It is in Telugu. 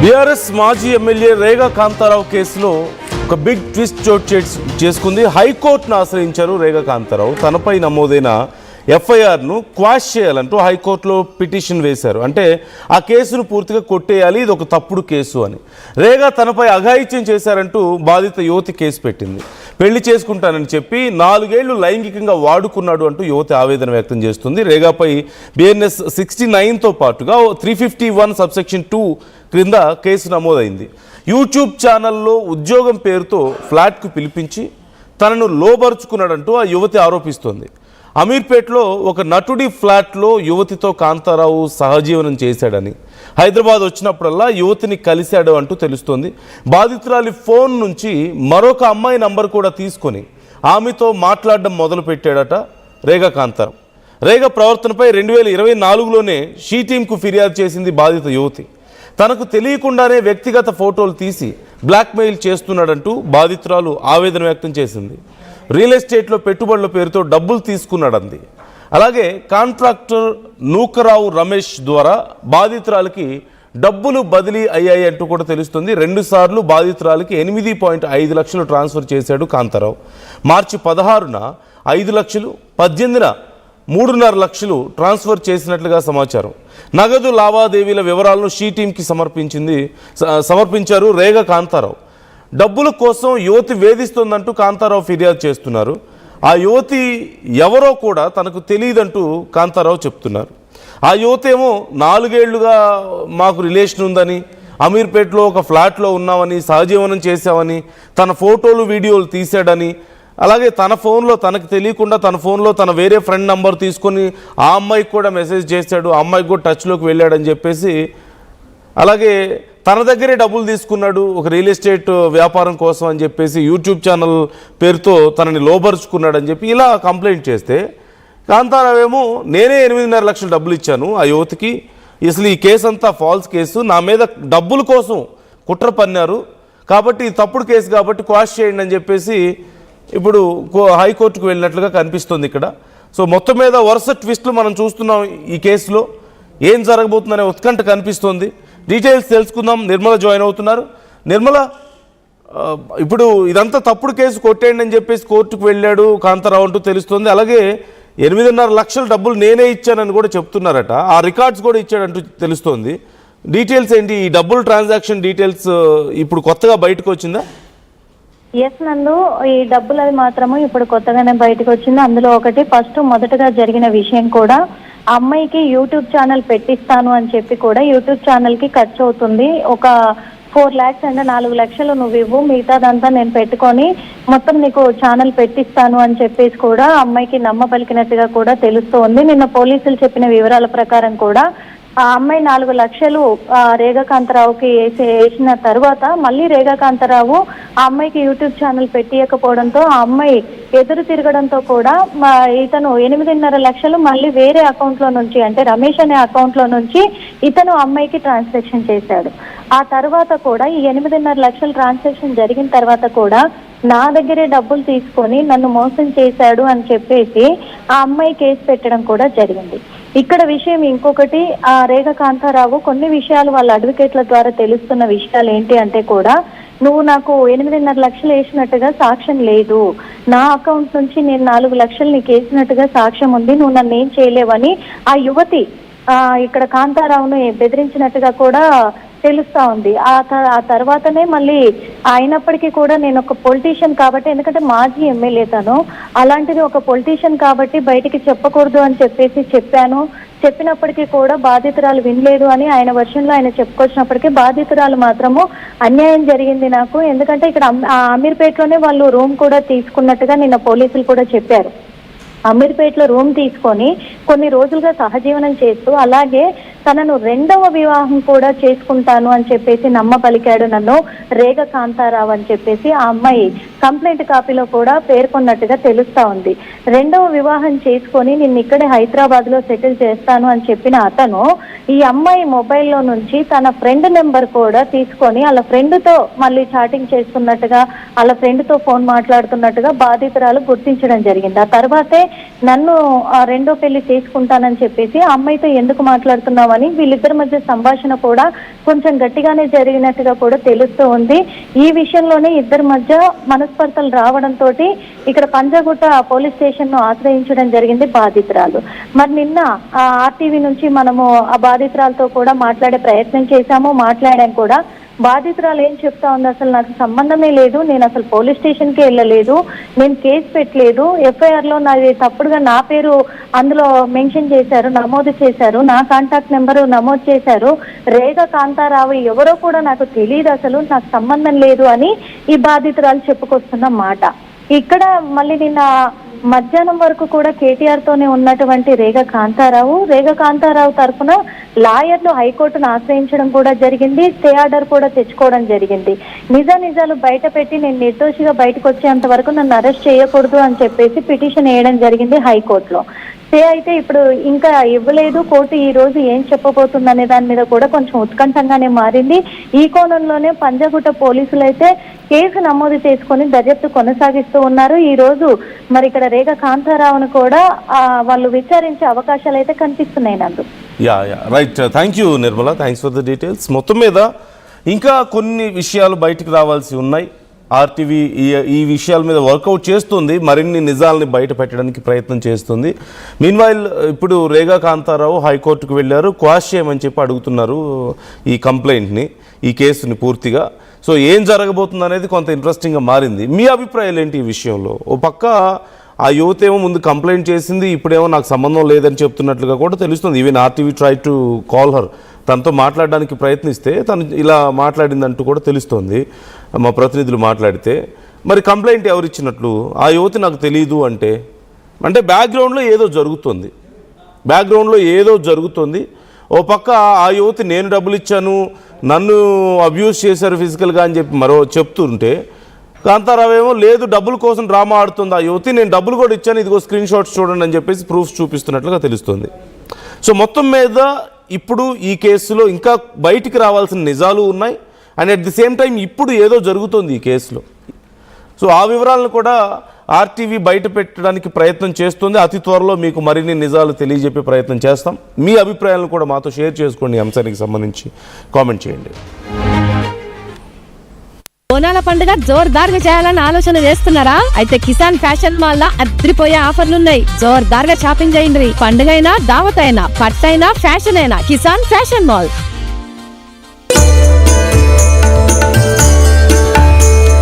బీఆర్ఎస్ మాజీ ఎమ్మెల్యే రేగా కాంతారావు కేసులో ఒక బిగ్ ట్విస్ట్ చోటు చేసుకుంది. హైకోర్టును ఆశ్రయించారు రేగా కాంతారావు. తనపై నమోదైన ఎఫ్ఐఆర్ను క్వాష్ చేయాలంటూ హైకోర్టులో పిటిషన్ వేశారు. అంటే ఆ కేసును పూర్తిగా కొట్టేయాలి, ఇది ఒక తప్పుడు కేసు అని. రేగా తనపై అఘాయిత్యం చేశారంటూ బాధిత యువతి కేసు పెట్టింది. పెళ్లి చేసుకుంటానని చెప్పి 4 ఏళ్లు లైంగికంగా వాడుకున్నాడు అంటూ యువతి ఆవేదన వ్యక్తం చేస్తుంది. రేగాపై BNS 69తో పాటుగా 351 సబ్సెక్షన్ 2 క్రింద కేసు నమోదైంది. యూట్యూబ్ ఛానల్లో ఉద్యోగం పేరుతో ఫ్లాట్కు పిలిపించి తనను లోబరుచుకున్నాడంటూ ఆ యువతి ఆరోపిస్తోంది. అమీర్పేటలో ఒక నటుడి ఫ్లాట్లో యువతితో కాంతారావు సహజీవనం చేశాడని, హైదరాబాద్ వచ్చినప్పుడల్లా యువతిని కలిశాడు అంటూ తెలుస్తోంది. బాధితురాలి ఫోన్ నుంచి మరొక అమ్మాయి నంబర్ కూడా తీసుకొని ఆమెతో మాట్లాడడం మొదలుపెట్టాడట రేగా కాంతారావు. రేగా ప్రవర్తనపై 2024లోనే షీ టీంకు ఫిర్యాదు చేసింది బాధిత యువతి. తనకు తెలియకుండానే వ్యక్తిగత ఫోటోలు తీసి బ్లాక్మెయిల్ చేస్తున్నాడంటూ బాధితురాలు ఆవేదన వ్యక్తం చేసింది. రియల్ ఎస్టేట్లో పెట్టుబడుల పేరుతో డబ్బులు తీసుకున్నాడంది. అలాగే కాంట్రాక్టర్ నూకరావు రమేష్ ద్వారా బాధితురాలకి డబ్బులు బదిలీ అయ్యాయి అంటూ కూడా తెలుస్తుంది. 2 సార్లు బాధితురాలకి 8.5 లక్షలు ట్రాన్స్ఫర్ చేశాడు కాంతారావు. మార్చి 16న 5 లక్షలు, 18న 3.5 లక్షలు ట్రాన్స్ఫర్ చేసినట్లుగా సమాచారం. నగదు లావాదేవీల వివరాలను షీ టీంకి సమర్పించారు రేగా కాంతారావు. డబ్బుల కోసం యువతి వేధిస్తోందంటూ కాంతారావు ఫిర్యాదు చేస్తున్నారు. ఆ యువతి ఎవరో కూడా తనకు తెలియదంటూ కాంతారావు చెప్తున్నారు. ఆ యువతి ఏమో 4 ఏళ్లుగా మాకు రిలేషన్ ఉందని, అమీర్పేటలో ఒక ఫ్లాట్లో ఉన్నామని, సహజీవనం చేశామని, తన ఫోటోలు వీడియోలు తీశాడని, అలాగే తన ఫోన్లో తనకు తెలియకుండా తన ఫోన్లో తన వేరే ఫ్రెండ్ నంబర్ తీసుకొని ఆ అమ్మాయికి కూడా మెసేజ్ చేశాడు, ఆ అమ్మాయికి కూడా టచ్లోకి వెళ్ళాడని చెప్పేసి, అలాగే తన దగ్గరే డబ్బులు తీసుకున్నాడు ఒక రియల్ ఎస్టేట్ వ్యాపారం కోసం అని చెప్పేసి, యూట్యూబ్ ఛానల్ పేరుతో తనని లోబరుచుకున్నాడని చెప్పి ఇలా కంప్లైంట్ చేస్తే, కాంతారావు ఏమో నేనే 8.5 లక్షలు డబ్బులు ఇచ్చాను ఆ యువతికి, అసలు ఈ కేసు అంతా ఫాల్స్ కేసు, నా మీద డబ్బుల కోసం కుట్ర పన్నారు కాబట్టి తప్పుడు కేసు కాబట్టి క్వాష్ చేయండి అని చెప్పేసి ఇప్పుడు హైకోర్టుకు వెళ్ళినట్లుగా కనిపిస్తుంది ఇక్కడ. సో మొత్తం మీద వరుస ట్విస్టులు మనం చూస్తున్నాం. ఈ కేసులో ఏం జరగబోతుందనే ఉత్కంఠ కనిపిస్తోంది. డీటెయిల్స్ తెలుసుకుందాం. నిర్మల జాయిన్ అవుతున్నారు. నిర్మల, ఇప్పుడు ఇదంతా తప్పుడు కేసు కొట్టేయండి అని చెప్పేసి కోర్టుకు వెళ్ళాడు కాంతారావు అంటూ తెలుస్తుంది. అలాగే 8.5 లక్షల డబ్బులు నేనే ఇచ్చానని కూడా చెప్తున్నారట. ఆ రికార్డ్స్ కూడా ఇచ్చాడంటూ తెలుస్తోంది. డీటెయిల్స్ ఏంటి? ఈ డబ్బులు ట్రాన్సాక్షన్ డీటెయిల్స్ ఇప్పుడు కొత్తగా బయటకు వచ్చిందా? ఎస్ నందు, ఈ డబ్బులు అది మాత్రము ఇప్పుడు కొత్తగానే బయటకు వచ్చింది. అందులో ఒకటి మొదటగా జరిగిన విషయం కూడా, అమ్మాయికి యూట్యూబ్ ఛానల్ పెట్టిస్తాను అని చెప్పి కూడా యూట్యూబ్ ఛానల్ కి ఖర్చు అవుతుంది. ఒక 4 lakhs అంటే 4 లక్షలు నువ్వు ఇవ్వు, మిగతాదంతా నేను పెట్టుకొని మొత్తం నీకు ఛానల్ పెట్టిస్తాను అని చెప్పేసి కూడా అమ్మాయికి నమ్మబలికినట్టుగా కూడా తెలుస్తోంది. నిన్న పోలీసులు చెప్పిన వివరాల ప్రకారం కూడా ఆ అమ్మాయి 4 లక్షలు రేగా కాంతారావుకి వేసిన తర్వాత మళ్ళీ రేగా కాంతారావు ఆ అమ్మాయికి యూట్యూబ్ ఛానల్ పెట్టియకపోవడంతో ఆ అమ్మాయి ఎదురు తిరగడంతో కూడా ఇతను 8.5 లక్షలు మళ్ళీ వేరే అకౌంట్ లో నుంచి, అంటే రమేష్ అనే అకౌంట్ లో నుంచి ఇతను అమ్మాయికి ట్రాన్సాక్షన్ చేశాడు. ఆ తర్వాత కూడా ఈ 8.5 లక్షల ట్రాన్సాక్షన్ జరిగిన తర్వాత కూడా నా దగ్గరే డబ్బులు తీసుకొని నన్ను మోసం చేశాడు అని చెప్పేసి ఆ అమ్మాయి కేసు పెట్టడం కూడా జరిగింది. ఇక్కడ విషయం ఇంకొకటి, ఆ రేగా కాంతారావు కొన్ని విషయాలు వాళ్ళ అడ్వకేట్ల ద్వారా తెలుస్తున్న విషయాలు ఏంటి అంటే కూడా, నువ్వు నాకు 8.5 లక్షలు వేసినట్టుగా సాక్ష్యం లేదు, నా అకౌంట్ నుంచి నేను 4 లక్షలు నీకు వేసినట్టుగా సాక్ష్యం ఉంది, నువ్వు నన్ను ఏం చేయలేవని ఆ యువతి ఇక్కడ కాంతారావును బెదిరించినట్టుగా కూడా తెలుస్తా ఉంది. ఆ తర్వాతనే మళ్ళీ అయినప్పటికీ కూడా నేను ఒక పొలిటీషియన్ కాబట్టి, ఎందుకంటే మాజీ ఎమ్మెల్యే తను, అలాంటిది ఒక పొలిటీషియన్ కాబట్టి బయటికి చెప్పకూడదు అని చెప్పినప్పటికీ కూడా బాధితురాలు వినలేదు అని ఆయన వర్షన్లో ఆయన చెప్పుకొచ్చినప్పటికీ బాధితురాలు మాత్రము అన్యాయం జరిగింది నాకు, ఎందుకంటే ఇక్కడ అమీర్పేటలోనే వాళ్ళు రూమ్ కూడా తీసుకున్నట్టుగా నిన్న పోలీసులు కూడా చెప్పారు. అమీర్పేటలో రూమ్ తీసుకొని కొన్ని రోజులుగా సహజీవనం చేస్తూ, అలాగే తనను 2వ వివాహం కూడా చేసుకుంటాను అని చెప్పేసి నమ్మబలికాడు నన్ను రేగా కాంతారావు అని చెప్పేసి ఆ అమ్మాయి కంప్లైంట్ కాపీలో కూడా పేర్కొన్నట్టుగా తెలుస్తా ఉంది. 2వ వివాహం చేసుకొని నిన్ను ఇక్కడే హైదరాబాద్ లో సెటిల్ చేస్తాను అని చెప్పిన అతను ఈ అమ్మాయి మొబైల్లో నుంచి తన ఫ్రెండ్ నెంబర్ కూడా తీసుకొని వాళ్ళ ఫ్రెండ్ తో మళ్ళీ చాటింగ్ చేస్తున్నట్టుగా, వాళ్ళ ఫ్రెండ్ తో ఫోన్ మాట్లాడుతున్నట్టుగా బాధితురాలు గుర్తించడం జరిగింది. ఆ తర్వాతే నన్ను రెండో పెళ్లి చేసుకుంటానని చెప్పేసి ఆ అమ్మాయితో ఎందుకు మాట్లాడుతున్నామని వీళ్ళిద్దరి మధ్య సంభాషణ కూడా కొంచెం గట్టిగానే జరిగినట్టుగా కూడా తెలుస్తూ ఉంది. ఈ విషయంలోనే ఇద్దరి మధ్య మనస్పర్ధలు రావడంతో ఇక్కడ పంజాగుట్ట పోలీస్ స్టేషన్ ను ఆశ్రయించడం జరిగింది బాధితురాలు. మరి నిన్న ఆర్టీవీ నుంచి మనము ఆ బాధితురాలతో కూడా మాట్లాడే ప్రయత్నం చేశాము, మాట్లాడాం కూడా. బాధితురాలు ఏం చెప్తా ఉంది, అసలు నాకు సంబంధమే లేదు, నేను అసలు పోలీస్ స్టేషన్కి వెళ్ళలేదు, నేను కేసు పెట్టలేదు, ఎఫ్ఐఆర్ లో నాది తప్పుడుగా నా పేరు అందులో మెన్షన్ చేశారు, నమోదు చేశారు, నా కాంటాక్ట్ నెంబరు నమోదు చేశారు, రేగా కాంతారావు ఎవరో కూడా నాకు తెలియదు, అసలు నాకు సంబంధం లేదు అని ఈ బాధితురాలు చెప్పుకొస్తున్న మాట. ఇక్కడ మళ్ళీ నిన్న మధ్యాహ్నం వరకు కూడా కేటీఆర్ తోనే ఉన్నటువంటి రేగా కాంతారావు తరఫున లాయర్లు హైకోర్టును ఆశ్రయించడం కూడా జరిగింది, స్టే ఆర్డర్ కూడా తెచ్చుకోవడం జరిగింది. నిజాలు బయట పెట్టి నేను నిర్దోషిగా బయటకు వచ్చేంత వరకు నన్ను అరెస్ట్ చేయకూడదు అని చెప్పేసి పిటిషన్ వేయడం జరిగింది హైకోర్టులో. స్టే అయితే ఇప్పుడు ఇంకా ఇవ్వలేదు. కోర్టు ఈ రోజు ఏం చెప్పబోతుంది అనే దాని మీద కూడా కొంచెం ఉత్కంఠంగానే మారింది. ఈ కోణంలోనే పంజాగుట్ట పోలీసులు అయితే కేసు నమోదు చేసుకుని దర్యాప్తు కొనసాగిస్తూ ఉన్నారు. ఈ రోజు మరి ఇక్కడ రేగా కాంతారావును కూడా వాళ్ళు విచారించే అవకాశాలు అయితే కనిపిస్తున్నాయి. నందు right, thank you Nirmala, thanks for the details. మొత్తం మీద ఇంకా కొన్ని విషయాలు బయటకు రావాల్సి ఉన్నాయి. ఆర్టీవీ ఈ విషయాల మీద వర్కౌట్ చేస్తుంది, మరిన్ని నిజాలని బయట పెట్టడానికి ప్రయత్నం చేస్తుంది. మీన్వైల్ ఇప్పుడు రేగా కాంతారావు హైకోర్టుకు వెళ్ళారు, క్వాష్ చేయమని చెప్పి అడుగుతున్నారు ఈ కంప్లైంట్ని, ఈ కేసుని పూర్తిగా. సో ఏం జరగబోతుంది అనేది కొంత ఇంట్రెస్టింగ్గా మారింది. మీ అభిప్రాయాలు ఏంటి ఈ విషయంలో? ఓ పక్క ఆ యువత ఏమో ముందు కంప్లైంట్ చేసింది, ఇప్పుడేమో నాకు సంబంధం లేదని చెప్తున్నట్లుగా కూడా తెలుస్తుంది. Even RTV try to call her, తనతో మాట్లాడడానికి ప్రయత్నిస్తే తను ఇలా మాట్లాడిందంటూ కూడా తెలుస్తోంది మా ప్రతినిధులు మాట్లాడితే. మరి కంప్లైంట్ ఎవరిచ్చినట్లు? ఆ యువతి నాకు తెలియదు అంటే బ్యాక్గ్రౌండ్లో ఏదో జరుగుతుంది. ఓ పక్క ఆ యువతి నేను డబ్బులు ఇచ్చాను, నన్ను అబ్యూస్ చేశారు ఫిజికల్గా అని చెప్పి మరో చెప్తుంటే, కాంతారావు ఏమో లేదు డబ్బుల కోసం డ్రామా ఆడుతుంది ఆ యువతి, నేను డబ్బులు కూడా ఇచ్చాను, ఇదిగో స్క్రీన్ షాట్స్ చూడండి అని చెప్పేసి ప్రూఫ్స్ చూపిస్తున్నట్లుగా తెలుస్తుంది. సో మొత్తం మీద ఇప్పుడు ఈ కేసులో ఇంకా బయటికి రావాల్సిన నిజాలు ఉన్నాయి, and at the same time ఇప్పుడు ఏదో జరుగుతుంది ఈ కేసులో. సో ఆ వివరాలను కూడా ఆర్టీవీ బయట పెట్టడానికి ప్రయత్నం చేస్తుంది. అతి త్వరలో మీకు మరిన్ని నిజాలు తెలియజెప్పే ప్రయత్నం చేస్తాం. మీ అభిప్రాయాలను కూడా మాతో షేర్ చేసుకోండి. ఈ అంశానికి సంబంధించి కామెంట్ చేయండి. బోనాల పండుగ జోర్దార్గా చేయాలని ఆలోచన చేస్తున్నారా? అయితే కిసాన్ ఫ్యాషన్ మాల్ లా అద్రిపోయే ఆఫర్లున్నాయి. జోర్దార్గా షాపింగ్ చేయండి. పండుగ అయినా, దావత్ అయినా, పట్టైనా, ఫ్యాషన్ అయినా కిసాన్ ఫ్యాషన్ మాల్.